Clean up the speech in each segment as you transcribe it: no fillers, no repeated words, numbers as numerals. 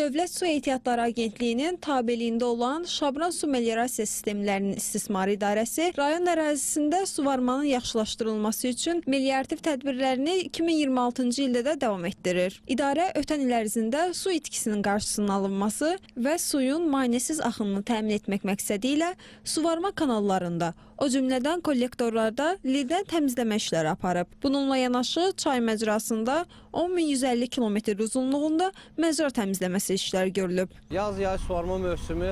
Dövlət Su Ehtiyatları Agentliyinin tabeliyində olan Şabran Su Meliorasiya Sistemlərinin İstismarı İdarəsi rayon ərazisində suvarmanın yaxşılaşdırılması üçün meliorativ tədbirlərini 2026-cı ildə də davam etdirir. İdarə ötən il ərzində su itkisinin qarşısının alınması və suyun maneəsiz axınını təmin etmək məqsədi ilə suvarma kanallarında, o cümlədən kollektorlarda lildən təmizləmə işləri aparıb. Bununla yanaşı çay məcrasında 10.150 km uzunluğunda məcra təmizləməsi işləri görülüb. Yaz-yay suvarma mövsümü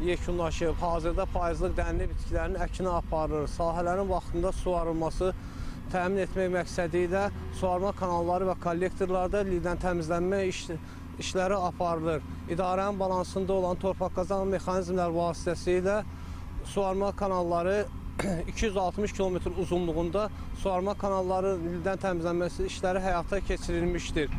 yekunlaşıb. Hazırda payızlıq dənli bitkilərin əkini aparılır. Sahələrin vaxtında suvarılması təmin etmək məqsədi ilə suvarma kanalları və kollektorlarda lildən təmizlənmə işləri aparılır. İdarənin balansında olan torpaq qazanma mexanizmlər vasitəsilə suvarma kanalları 260 km uzunluğunda suvarma kanalları lildən təmizlənməsi işləri həyata keçirilmişdir.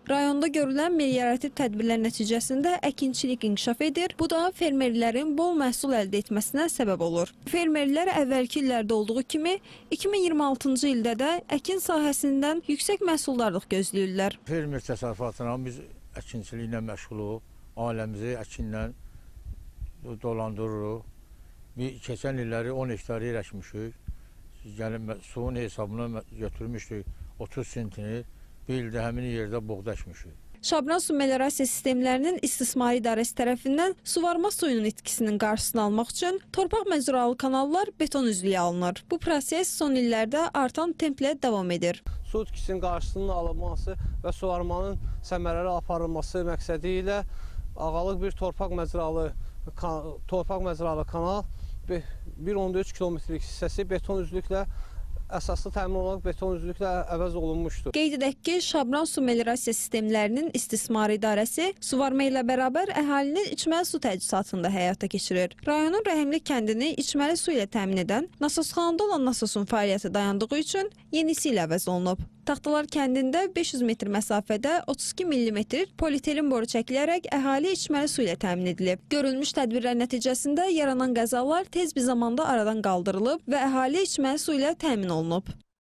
Rayonda görülən meliorativ tədbirlər nəticəsində əkinçilik inkişaf edir. Bu da fermerlərin bol məhsul əldə etməsinə səbəb olur. Fermerlər əvvəlki illərdə olduğu kimi 2026-cı ildə də əkin sahəsindən yüksək məhsuldarlıq gözləyirlər. Fermer təsərrüfatına biz əkinçiliklə məşğuluq, ailəmizi əkinlə dolandırırıq. Keçən illəri 10 hektar yer əkmişik, suyun hesabına götürmüşdük 30 sentini. Bir ildə həmin yerdə buğda əkmişik. Şabran Su Meliorasiya Sistemlərinin İstismarı İdarəsi tərəfindən suvarma suyunun itkisinin qarşısını almaq üçün torpaq məcralı kanallar beton üzlüyə alınır. Bu proses son illərdə artan templə davam edir. Su itkisinin qarşısının alınması və suvarmanın səmərəli aparılması məqsədi ilə ağalıq bir torpaq məcralı kanal 1.3 kilometrlik hissəsi beton üzlüklə əsaslı təmin olunaq beton üzlüklə əvəz olunmuşdur. Qeyd edək ki, Şabran Su Meliorasiya Sistemlərinin İstismarı İdarəsi suvarma ilə bərabər əhalinin içməli su təchizatını da həyata keçirir. Rayonun Rəhimli kəndini içməli su ilə təmin edən nasosxanada olan nasosun fəaliyyəti dayandığı üçün yenisi ilə əvəz olunub. Taxtalar kəndində 500 metr məsafədə 32 mm polietilin boru çəkilərək əhali içməli su ilə təmin edilib. Görülmüş tədbirlər nəticəsində yaranan qəzalar tez bir zamanda aradan qaldırılıb və əhali içməli su ilə təmin olunub.